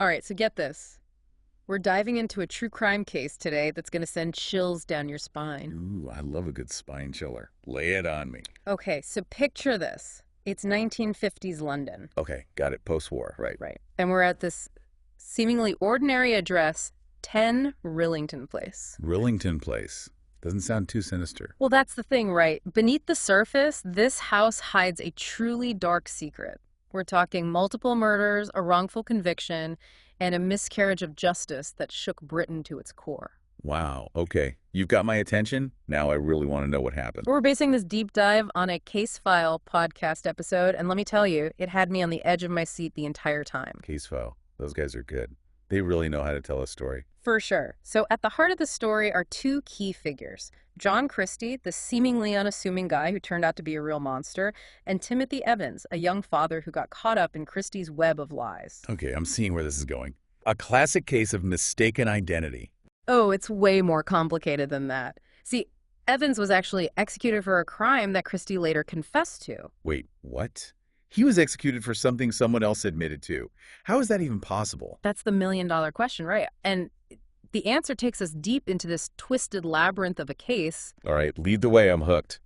All right, so get this. We're diving into a true crime case today that's going to send chills down your spine. Ooh, I love a good spine chiller. Lay it on me. Okay, so picture this. It's 1950s London. Okay, got it. Post-war, right. Right. And we're at this seemingly ordinary address, 10 Rillington Place. Rillington Place. Doesn't sound too sinister. Well, that's the thing, right? Beneath the surface, this house hides a truly dark secret. We're talking multiple murders, a wrongful conviction, and a miscarriage of justice that shook Britain to its core. Wow, okay. You've got my attention. Now I really want to know what happened. We're basing this deep dive on a Case File podcast episode, and let me tell you, it had me on the edge of my seat the entire time. Case file. Those guys are good. They really know how to tell a story. For sure. So at the heart of the story are two key figures. John Christie, the seemingly unassuming guy who turned out to be a real monster, and Timothy Evans, a young father who got caught up in Christie's web of lies. Okay, I'm seeing where this is going. A classic case of mistaken identity. Oh, it's way more complicated than that. See, Evans was actually executed for a crime that Christie later confessed to. Wait, what? He was executed for something someone else admitted to. How is that even possible? That's the million-dollar question, right? And the answer takes us deep into this twisted labyrinth of a case. All right, lead the way. I'm hooked.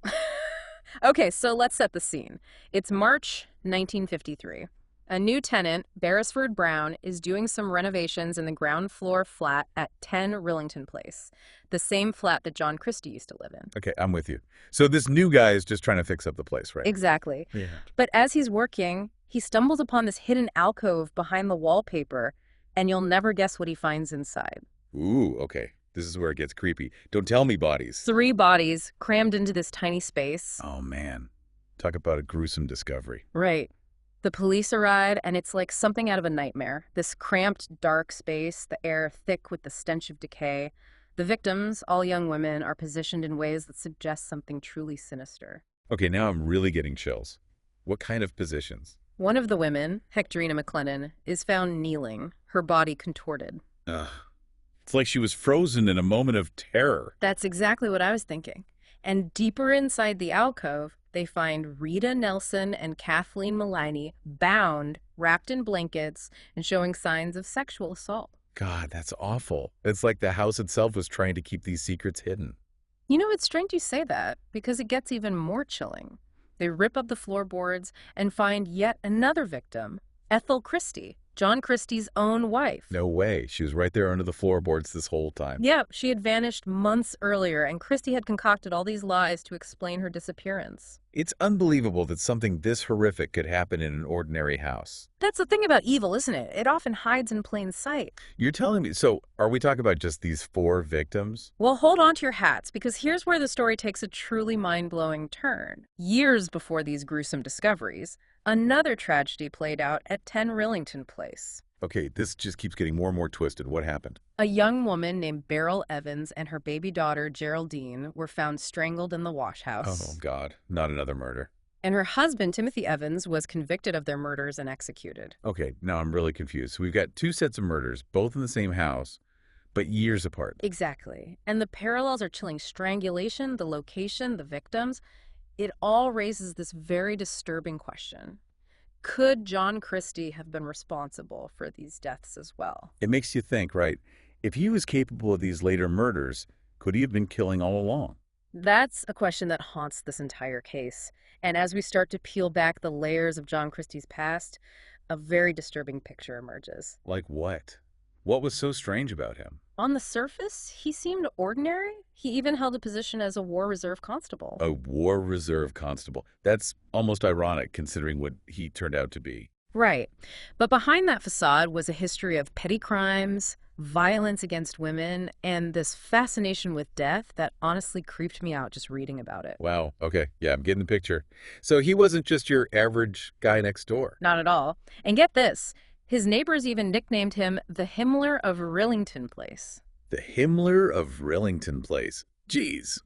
Okay, so let's set the scene. It's March 1953. A new tenant, Beresford Brown, is doing some renovations in the ground floor flat at 10 Rillington Place, the same flat that John Christie used to live in. Okay, I'm with you. So this new guy is just trying to fix up the place, right? Exactly. Yeah. But as he's working, he stumbles upon this hidden alcove behind the wallpaper, and you'll never guess what he finds inside. Ooh, okay. This is where it gets creepy. Don't tell me bodies. 3 bodies crammed into this tiny space. Oh, man. Talk about a gruesome discovery. Right. The police arrive, and it's like something out of a nightmare. This cramped, dark space, the air thick with the stench of decay. The victims, all young women, are positioned in ways that suggest something truly sinister. Okay, now I'm really getting chills. What kind of positions? One of the women, Hectorina McLennan, is found kneeling, her body contorted. Ugh. It's like she was frozen in a moment of terror. That's exactly what I was thinking. And deeper inside the alcove, they find Rita Nelson and Kathleen Maloney bound, wrapped in blankets, and showing signs of sexual assault. God, that's awful. It's like the house itself was trying to keep these secrets hidden. You know, it's strange you say that, because it gets even more chilling. They rip up the floorboards and find yet another victim, Ethel Christie, John Christie's own wife. No way. She was right there under the floorboards this whole time. Yep, she had vanished months earlier, and Christie had concocted all these lies to explain her disappearance. It's unbelievable that something this horrific could happen in an ordinary house. That's the thing about evil, isn't it? It often hides in plain sight. You're telling me, so are we talking about just these 4 victims? Well, hold on to your hats, because here's where the story takes a truly mind-blowing turn. Years before these gruesome discoveries, another tragedy played out at 10 Rillington Place. Okay, this just keeps getting more and more twisted. What happened? A young woman named Beryl Evans and her baby daughter, Geraldine, were found strangled in the wash house. Oh, God. Not another murder. And her husband, Timothy Evans, was convicted of their murders and executed. Okay, now I'm really confused. So we've got 2 sets of murders, both in the same house, but years apart. Exactly. And the parallels are chilling. Strangulation, the location, the victims. It all raises this very disturbing question. Could John Christie have been responsible for these deaths as well? It makes you think, right? If he was capable of these later murders, could he have been killing all along? That's a question that haunts this entire case. And as we start to peel back the layers of John Christie's past, a very disturbing picture emerges. Like what? What was so strange about him? On the surface, he seemed ordinary. He even held a position as a war reserve constable. A war reserve constable. That's almost ironic considering what he turned out to be. Right. But behind that facade was a history of petty crimes, violence against women, and this fascination with death that honestly creeped me out just reading about it. Wow. Okay. Yeah, I'm getting the picture. So he wasn't just your average guy next door. Not at all. And get this. His neighbors even nicknamed him the Himmler of Rillington Place. The Himmler of Rillington Place. Jeez.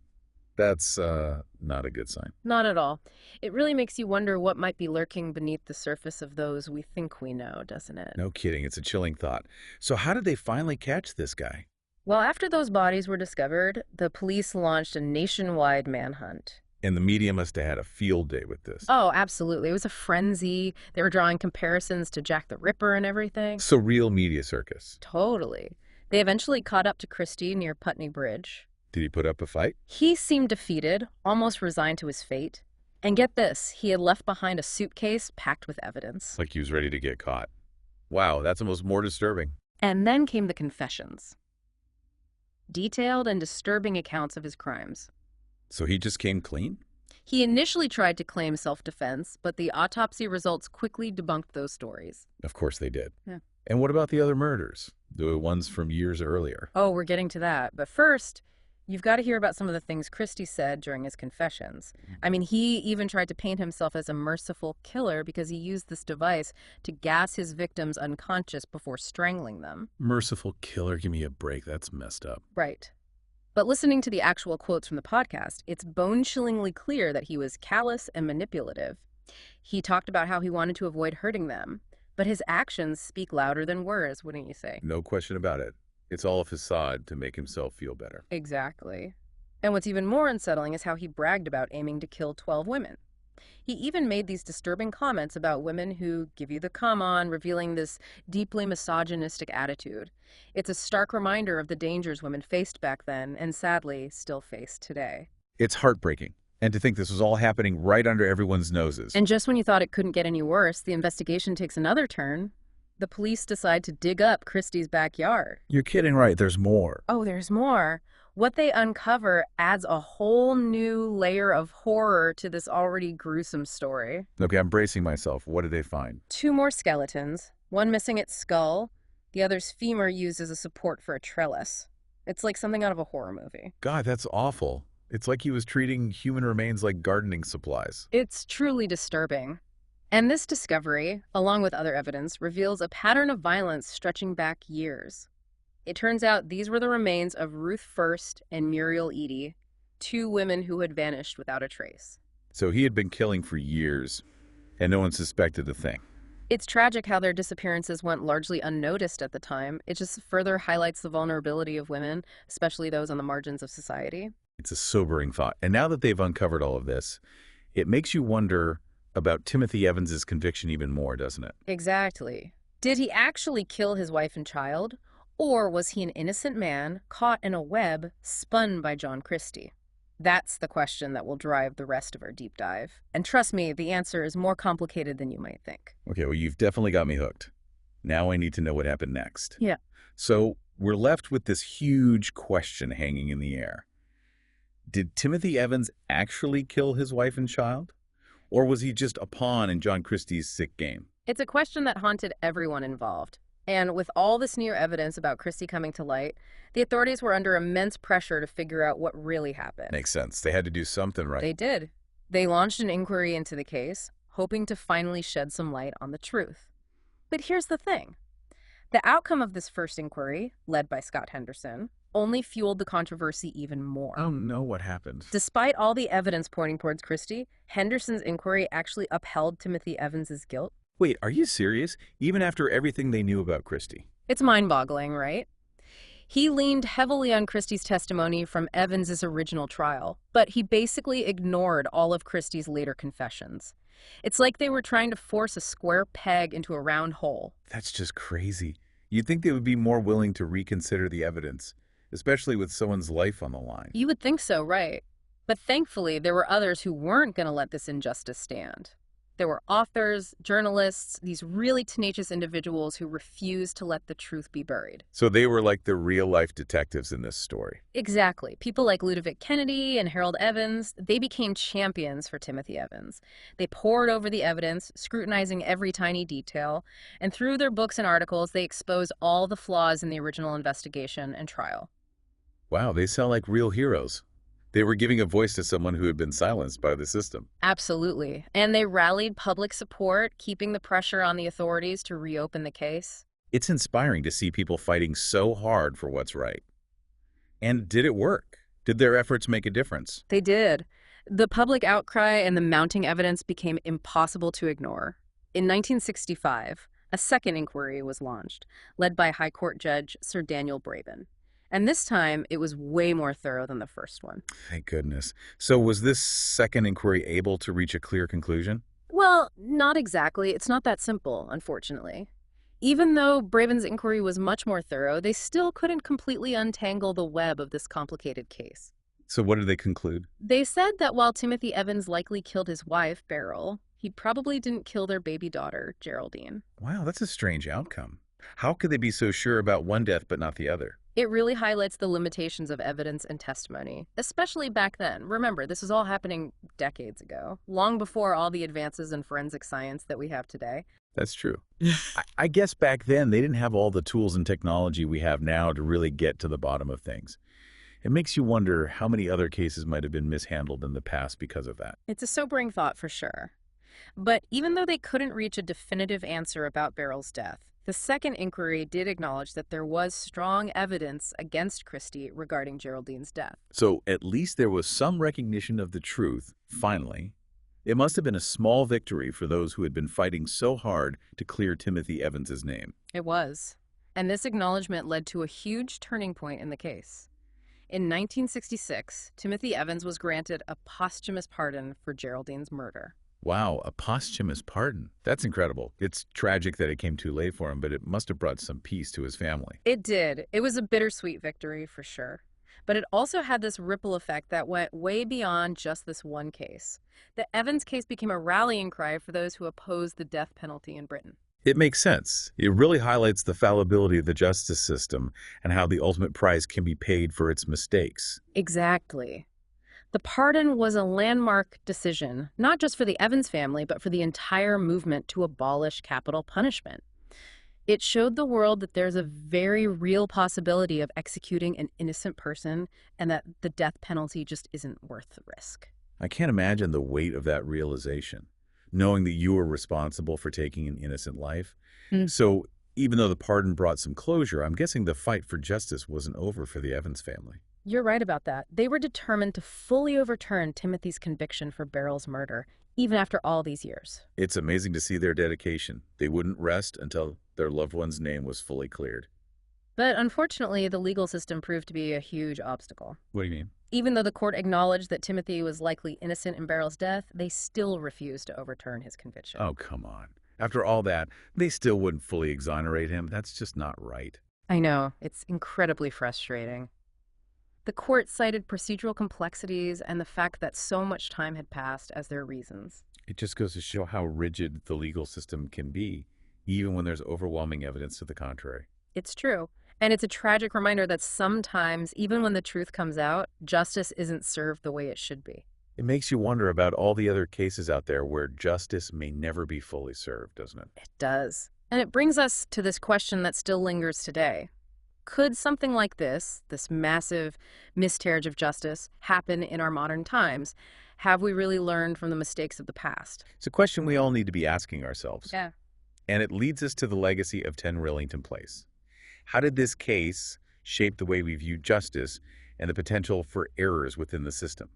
That's not a good sign. Not at all. It really makes you wonder what might be lurking beneath the surface of those we think we know, doesn't it? No kidding. It's a chilling thought. So how did they finally catch this guy? Well, after those bodies were discovered, the police launched a nationwide manhunt. And the media must have had a field day with this. Oh, absolutely. It was a frenzy. They were drawing comparisons to Jack the Ripper and everything. So real media circus. Totally. They eventually caught up to Christie near Putney Bridge. Did he put up a fight? He seemed defeated, almost resigned to his fate. And get this, he had left behind a suitcase packed with evidence. Like he was ready to get caught. Wow, that's almost more disturbing. And then came the confessions. Detailed and disturbing accounts of his crimes. So he just came clean? He initially tried to claim self-defense, but the autopsy results quickly debunked those stories. Of course they did. Yeah. And what about the other murders? The ones from years earlier? Oh, we're getting to that. But first, you've got to hear about some of the things Christie said during his confessions. I mean, he even tried to paint himself as a merciful killer because he used this device to gas his victims unconscious before strangling them. Merciful killer, give me a break. That's messed up. Right. But listening to the actual quotes from the podcast, it's bone-chillingly clear that he was callous and manipulative. He talked about how he wanted to avoid hurting them, but his actions speak louder than words, wouldn't you say? No question about it. It's all a facade to make himself feel better. Exactly. And what's even more unsettling is how he bragged about aiming to kill 12 women. He even made these disturbing comments about women who give you the come on, revealing this deeply misogynistic attitude. It's a stark reminder of the dangers women faced back then and sadly still face today. It's heartbreaking. And to think this was all happening right under everyone's noses. And just when you thought it couldn't get any worse, the investigation takes another turn. The police decide to dig up Christie's backyard. You're kidding, right? There's more. Oh, there's more. What they uncover adds a whole new layer of horror to this already gruesome story. Okay, I'm bracing myself. What did they find? 2 more skeletons, one missing its skull, the other's femur used as a support for a trellis. It's like something out of a horror movie. God, that's awful. It's like he was treating human remains like gardening supplies. It's truly disturbing. And this discovery, along with other evidence, reveals a pattern of violence stretching back years. It turns out these were the remains of Ruth First and Muriel Eady, 2 women who had vanished without a trace. So he had been killing for years, and no one suspected a thing. It's tragic how their disappearances went largely unnoticed at the time. It just further highlights the vulnerability of women, especially those on the margins of society. It's a sobering thought. And now that they've uncovered all of this, it makes you wonder about Timothy Evans's conviction even more, doesn't it? Exactly. Did he actually kill his wife and child? Or was he an innocent man caught in a web spun by John Christie? That's the question that will drive the rest of our deep dive. And trust me, the answer is more complicated than you might think. Okay, well, you've definitely got me hooked. Now I need to know what happened next. Yeah. So we're left with this huge question hanging in the air. Did Timothy Evans actually kill his wife and child? Or was he just a pawn in John Christie's sick game? It's a question that haunted everyone involved. And with all this new evidence about Christie coming to light, the authorities were under immense pressure to figure out what really happened. Makes sense. They had to do something right. They did. They launched an inquiry into the case, hoping to finally shed some light on the truth. But here's the thing. The outcome of this first inquiry, led by Scott Henderson, only fueled the controversy even more. Oh no, what happened? Despite all the evidence pointing towards Christie, Henderson's inquiry actually upheld Timothy Evans's guilt. Wait, are you serious? Even after everything they knew about Christie? It's mind-boggling, right? He leaned heavily on Christie's testimony from Evans's original trial, but he basically ignored all of Christie's later confessions. It's like they were trying to force a square peg into a round hole. That's just crazy. You'd think they would be more willing to reconsider the evidence, especially with someone's life on the line. You would think so, right? But thankfully, there were others who weren't going to let this injustice stand. There were authors, journalists, these really tenacious individuals who refused to let the truth be buried. So they were like the real-life detectives in this story. Exactly. People like Ludovic Kennedy and Harold Evans, they became champions for Timothy Evans. They pored over the evidence, scrutinizing every tiny detail, and through their books and articles, they exposed all the flaws in the original investigation and trial. Wow, they sound like real heroes. They were giving a voice to someone who had been silenced by the system. Absolutely. And they rallied public support, keeping the pressure on the authorities to reopen the case. It's inspiring to see people fighting so hard for what's right. And did it work? Did their efforts make a difference? They did. The public outcry and the mounting evidence became impossible to ignore. In 1965, a second inquiry was launched, led by High Court Judge Sir Daniel Braben. And this time, it was way more thorough than the first one. Thank goodness. So was this second inquiry able to reach a clear conclusion? Well, not exactly. It's not that simple, unfortunately. Even though Braven's inquiry was much more thorough, they still couldn't completely untangle the web of this complicated case. So what did they conclude? They said that while Timothy Evans likely killed his wife, Beryl, he probably didn't kill their baby daughter, Geraldine. Wow, that's a strange outcome. How could they be so sure about one death but not the other? It really highlights the limitations of evidence and testimony, especially back then. Remember, this is all happening decades ago, long before all the advances in forensic science that we have today. That's true. I guess back then they didn't have all the tools and technology we have now to really get to the bottom of things. It makes you wonder how many other cases might have been mishandled in the past because of that. It's a sobering thought for sure. But even though they couldn't reach a definitive answer about Beryl's death, the second inquiry did acknowledge that there was strong evidence against Christie regarding Geraldine's death. So at least there was some recognition of the truth, finally. It must have been a small victory for those who had been fighting so hard to clear Timothy Evans's name. It was. And this acknowledgement led to a huge turning point in the case. In 1966, Timothy Evans was granted a posthumous pardon for Geraldine's murder. Wow, a posthumous pardon. That's incredible. It's tragic that it came too late for him, but it must have brought some peace to his family. It did. It was a bittersweet victory for sure. But it also had this ripple effect that went way beyond just this one case. The Evans case became a rallying cry for those who opposed the death penalty in Britain. It makes sense. It really highlights the fallibility of the justice system and how the ultimate price can be paid for its mistakes. Exactly. The pardon was a landmark decision, not just for the Evans family, but for the entire movement to abolish capital punishment. It showed the world that there's a very real possibility of executing an innocent person and that the death penalty just isn't worth the risk. I can't imagine the weight of that realization, knowing that you were responsible for taking an innocent life. So even though the pardon brought some closure, I'm guessing the fight for justice wasn't over for the Evans family. You're right about that. They were determined to fully overturn Timothy's conviction for Beryl's murder, even after all these years. It's amazing to see their dedication. They wouldn't rest until their loved one's name was fully cleared. But unfortunately, the legal system proved to be a huge obstacle. What do you mean? Even though the court acknowledged that Timothy was likely innocent in Beryl's death, they still refused to overturn his conviction. Oh, come on. After all that, they still wouldn't fully exonerate him. That's just not right. I know. It's incredibly frustrating. The court cited procedural complexities and the fact that so much time had passed as their reasons. It just goes to show how rigid the legal system can be, even when there's overwhelming evidence to the contrary. It's true. And it's a tragic reminder that sometimes, even when the truth comes out, justice isn't served the way it should be. It makes you wonder about all the other cases out there where justice may never be fully served, doesn't it? It does. And it brings us to this question that still lingers today. Could something like this massive miscarriage of justice, happen in our modern times? Have we really learned from the mistakes of the past? It's a question we all need to be asking ourselves. Yeah. And it leads us to the legacy of 10 Rillington Place. How did this case shape the way we view justice and the potential for errors within the system?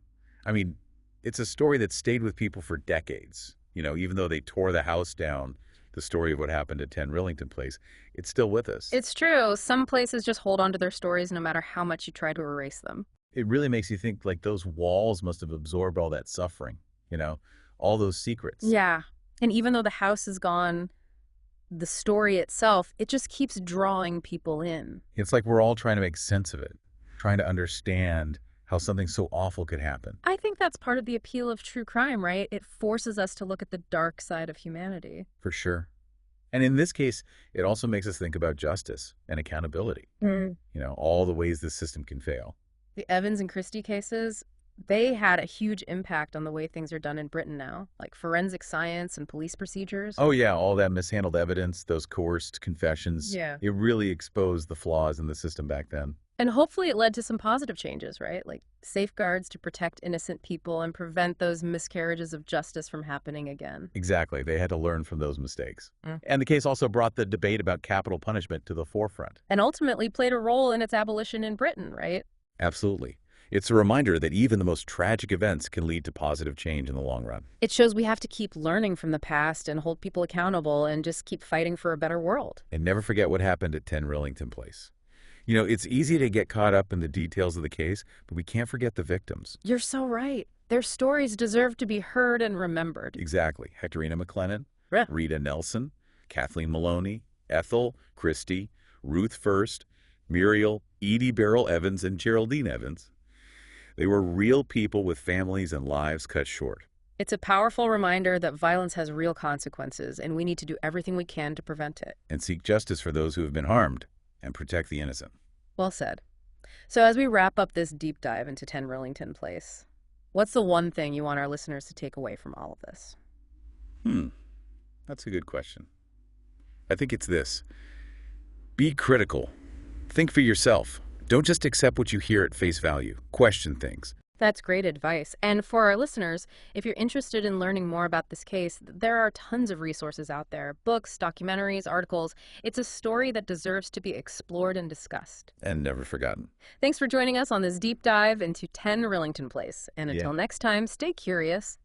I mean, it's a story that stayed with people for decades. You know, even though they tore the house down, the story of what happened at 10 Rillington Place, it's still with us. It's true. Some places just hold on to their stories no matter how much you try to erase them. It really makes you think like those walls must have absorbed all that suffering, you know, all those secrets. Yeah. And even though the house is gone, the story itself, it just keeps drawing people in. It's like we're all trying to make sense of it, trying to understand how something so awful could happen. I think that's part of the appeal of true crime, right? It forces us to look at the dark side of humanity. For sure. And in this case, it also makes us think about justice and accountability. You know, all the ways this system can fail. The Evans and Christie cases, they had a huge impact on the way things are done in Britain now, like forensic science and police procedures. Oh, yeah, all that mishandled evidence, those coerced confessions. Yeah. It really exposed the flaws in the system back then. And hopefully it led to some positive changes, right? Like safeguards to protect innocent people and prevent those miscarriages of justice from happening again. Exactly. They had to learn from those mistakes. And the case also brought the debate about capital punishment to the forefront. And ultimately played a role in its abolition in Britain, right? Absolutely. It's a reminder that even the most tragic events can lead to positive change in the long run. It shows we have to keep learning from the past and hold people accountable and just keep fighting for a better world. And never forget what happened at 10 Rillington Place. It's easy to get caught up in the details of the case, but we can't forget the victims. You're so right. Their stories deserve to be heard and remembered. Exactly. Hectorina McLennan, Yeah. Rita Nelson, Kathleen Maloney, Ethel, Christie, Ruth First, Muriel, Edie Beryl Evans, and Geraldine Evans. They were real people with families and lives cut short. It's a powerful reminder that violence has real consequences, and we need to do everything we can to prevent it. And seek justice for those who have been harmed and protect the innocent. Well said. So as we wrap up this deep dive into 10 Rillington Place, what's the one thing you want our listeners to take away from all of this? That's a good question. I think it's this. Be critical. Think for yourself. Don't just accept what you hear at face value. Question things. That's great advice. And for our listeners, if you're interested in learning more about this case, there are tons of resources out there. Books, documentaries, articles. It's a story that deserves to be explored and discussed. And never forgotten. Thanks for joining us on this deep dive into 10 Rillington Place. And until next time, stay curious.